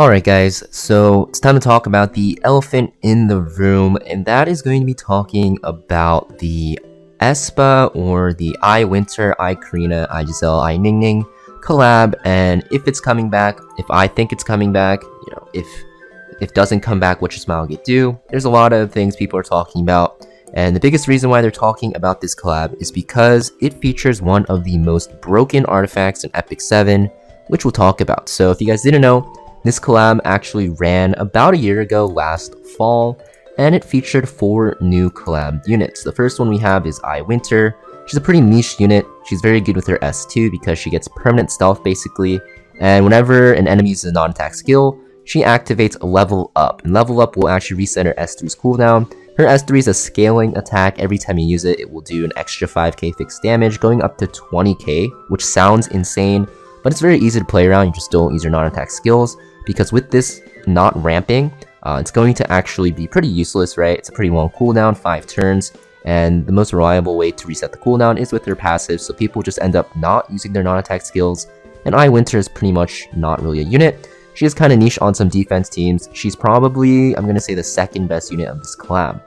Alright guys, so it's time to talk about the elephant in the room, and that is going to be talking about the Aespa or the I Winter, I Karina, I Giselle, I Ningning collab, and if it's coming back, if I think it's coming back, if it doesn't come back, what should Smile Get do? There's a lot of things people are talking about, and the biggest reason why they're talking about this collab is because it features one of the most broken artifacts in Epic 7, which we'll talk about. So if you guys didn't know, this collab actually ran about a year ago last fall, and it featured 4 new collab units. The first one we have is I Winter. She's a pretty niche unit. She's very good with her S2 because she gets permanent stealth basically, and whenever an enemy uses a non-attack skill, she activates a level up, and level up will actually reset her S3's cooldown. Her S3 is a scaling attack. Every time you use it, it will do an extra 5k fixed damage, going up to 20k, which sounds insane, but it's very easy to play around. You just don't use your non-attack skills, because with this not ramping, it's going to actually be pretty useless, right? It's a pretty long cooldown, 5 turns, and the most reliable way to reset the cooldown is with their passive, so people just end up not using their non-attack skills, and I Winter is pretty much not really a unit. She is kind of niche on some defense teams. She's probably, I'm going to say, the second best unit of this collab.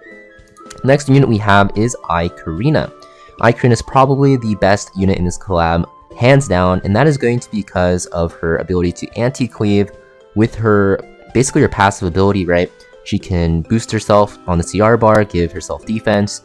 The next unit we have is I Karina. I Karina is probably the best unit in this collab, hands down, and that is going to be because of her ability to anti-cleave with her, basically her passive ability, right? She can boost herself on the CR bar, give herself defense,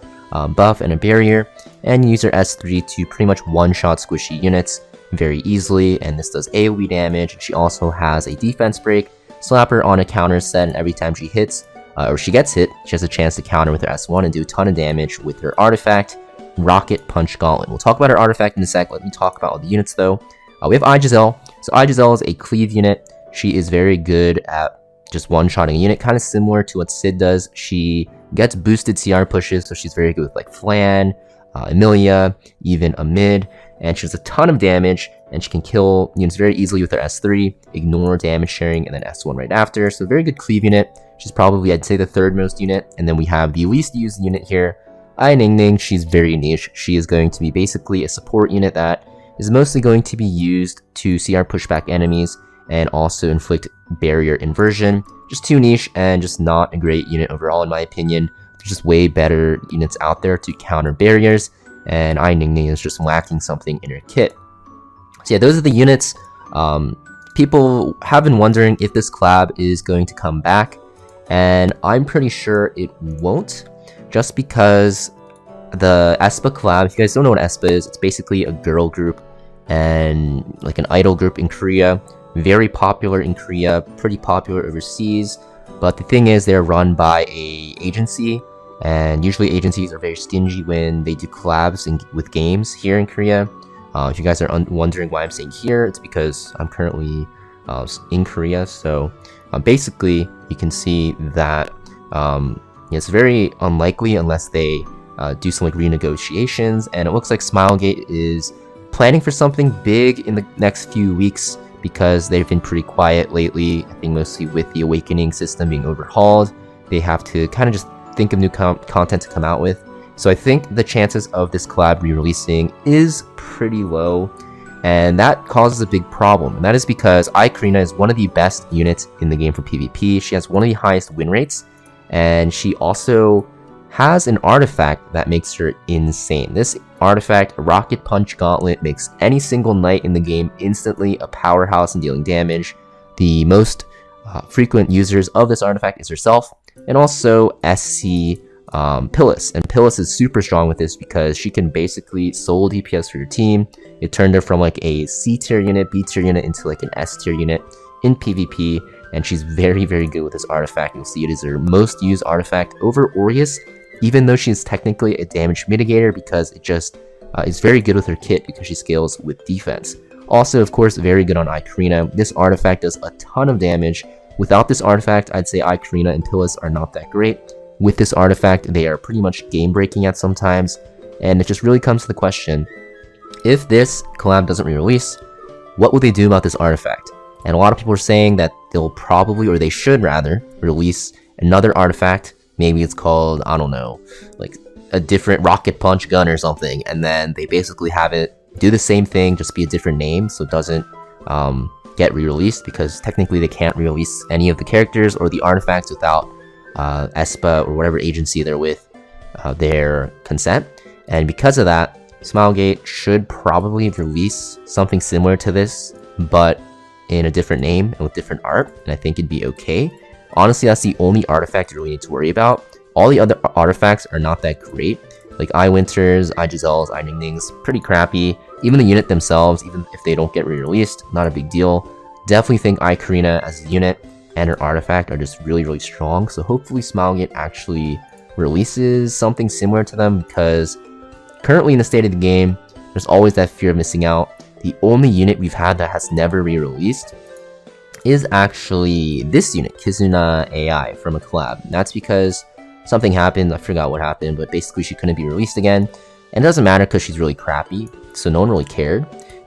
buff, and a barrier, and use her S3 to pretty much one-shot squishy units very easily, and this does AoE damage. She also has a defense break, slap her on a counter set, and every time she hits, or she gets hit, she has a chance to counter with her S1 and do a ton of damage with her artifact, Rocket Punch Gauntlet. We'll talk about her artifact in a sec. Let me talk about all the units though. We have I Giselle. So I Giselle is a cleave unit. She is very good at just one-shotting a unit, kind of similar to what Sid does. She gets boosted CR pushes, so she's very good with like Flan, Emilia, even a mid, and she does a ton of damage, and she can kill units very easily with her S3, ignore damage sharing, and then S1 right after. So very good cleave unit. She's probably, I'd say, the third most unit. And then we have the least used unit here, I Ningning. She's very niche. She is going to be basically a support unit that is mostly going to be used to CR pushback enemies and also inflict barrier inversion. Just too niche and just not a great unit overall in my opinion. There's just way better units out there to counter barriers, and I Ningning is just lacking something in her kit. So yeah, those are the units. People have been wondering if this collab is going to come back, and I'm pretty sure it won't, just because the Aespa collab, if you guys don't know what Aespa is, it's basically a girl group and like an idol group in Korea. Very popular in Korea, pretty popular overseas, but the thing is they're run by a agency, and usually agencies are very stingy when they do collabs with games here in Korea. If you guys are wondering why I'm saying here, it's because I'm currently in Korea. So basically you can see that it's very unlikely unless they do some like renegotiations, and it looks like Smilegate is planning for something big in the next few weeks, because they've been pretty quiet lately. I think mostly with the Awakening system being overhauled, they have to kind of just think of new content to come out with. So I think the chances of this collab re-releasing is pretty low, and that causes a big problem. And that is because I Karina is one of the best units in the game for PvP. She has one of the highest win rates, and she also has an artifact that makes her insane. This artifact, Rocket Punch Gauntlet, makes any single knight in the game instantly a powerhouse in dealing damage. The most frequent users of this artifact is herself, and also SC Pillis. And Pillis is super strong with this because she can basically solo DPS for your team. It turned her from like a C tier unit, B tier unit into like an S tier unit in PvP, and she's very, very good with this artifact. You'll see it is her most used artifact over Aureus, even though she's technically a damage mitigator, because it just is very good with her kit because she scales with defense. Also, of course, very good on I Karina. This artifact does a ton of damage. Without this artifact, I'd say I Karina and Pillis are not that great. With this artifact, they are pretty much game breaking at sometimes, and it just really comes to the question, if this collab doesn't re-release, what will they do about this artifact? And a lot of people are saying that they'll probably, or they should rather, release another artifact. Maybe it's called, I don't know, like a different rocket punch gun or something, and then they basically have it do the same thing, just be a different name, so it doesn't get re-released, because technically they can't re-release any of the characters or the artifacts without Aespa or whatever agency they're with their consent. And because of that, Smilegate should probably release something similar to this, but in a different name and with different art, and I think it'd be okay. Honestly, that's the only artifact you really need to worry about. All the other artifacts are not that great. Like Winters, Giselles, Ningnings, pretty crappy. Even the unit themselves, even if they don't get re-released, not a big deal. Definitely think Karina as a unit and her artifact are just really, really strong. So hopefully Smilegate actually releases something similar to them, because currently in the state of the game, there's always that fear of missing out. The only unit we've had that has never re-released is actually this unit, Kizuna AI from a collab. And that's because something happened, I forgot what happened, but basically she couldn't be released again. And it doesn't matter because she's really crappy, so no one really cared.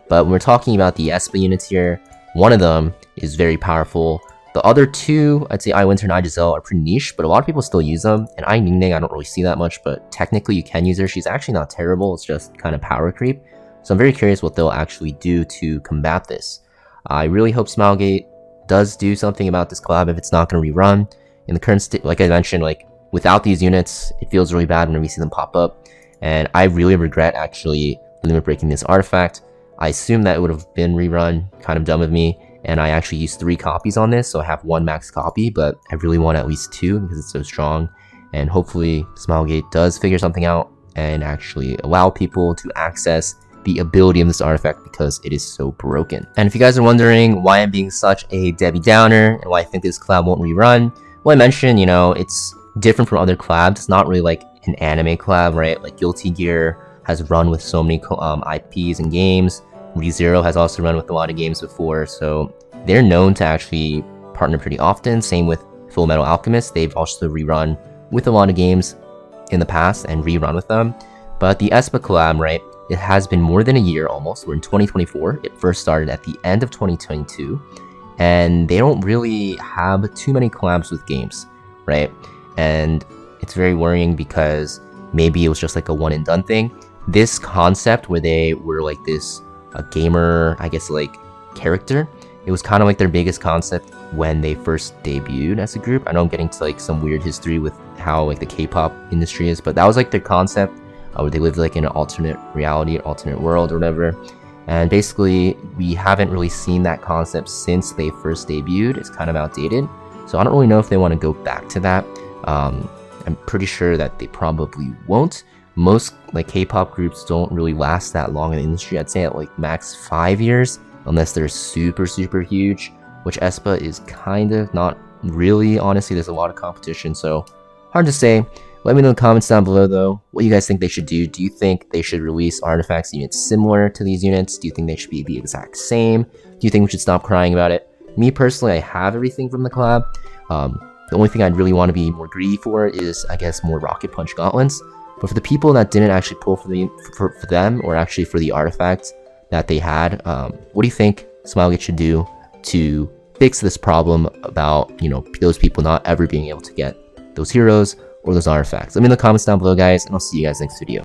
But when we're talking about the Aespa units here, one of them is very powerful. The other two, I'd say Winter and Giselle, are pretty niche, but a lot of people still use them. And Ningning, I don't really see that much, but technically you can use her. She's actually not terrible, it's just kind of power creep. So I'm very curious what they'll actually do to combat this. I really hope Smilegate does do something about this collab if it's not going to rerun. In the current state, like I mentioned, like without these units, it feels really bad when we see them pop up. And I really regret actually limit breaking this artifact. I assume that it would have been rerun, kind of dumb of me. And I actually used 3 copies on this, so I have 1 max copy, but I really want at least 2 because it's so strong. And hopefully Smilegate does figure something out and actually allow people to access the ability of this artifact, because it is so broken. And if you guys are wondering why I'm being such a Debbie Downer and why I think this collab won't rerun, well, I mentioned, you know, it's different from other collabs. It's not really like an anime collab, right? Like Guilty Gear has run with so many IPs and games. ReZero has also run with a lot of games before, so they're known to actually partner pretty often. Same with Full Metal Alchemist. They've also rerun with a lot of games in the past and rerun with them. But the Aespa collab, right? It has been more than a year almost. We're in 2024. It first started at the end of 2022. And they don't really have too many collabs with games, right? And it's very worrying because maybe it was just like a one and done thing. This concept where they were like this a gamer, I guess, like character, it was kind of like their biggest concept when they first debuted as a group. I know I'm getting to like some weird history with how like the K-pop industry is, but that was like their concept, where they lived like in an alternate reality, alternate world or whatever. And basically we haven't really seen that concept since they first debuted. It's kind of outdated, so I don't really know if they want to go back to that. I'm pretty sure that they probably won't. Most like K-pop groups don't really last that long in the industry. I'd say at like max 5 years, unless they're super huge, which Aespa is kind of not really. Honestly, there's a lot of competition, so hard to say. Let me know in the comments down below though what you guys think they should do. Do you think they should release artifacts units similar to these units? Do you think they should be the exact same? Do you think we should stop crying about it? Me personally, I have everything from the collab. The only thing I'd really want to be more greedy for is, I guess, more Rocket Punch gauntlets. But for the people that didn't actually pull for them, or actually for the artifacts that they had, what do you think Smilegate should do to fix this problem about, you know, those people not ever being able to get those heroes or those artifacts? Let me know in the comments down below, guys, and I'll see you guys next video.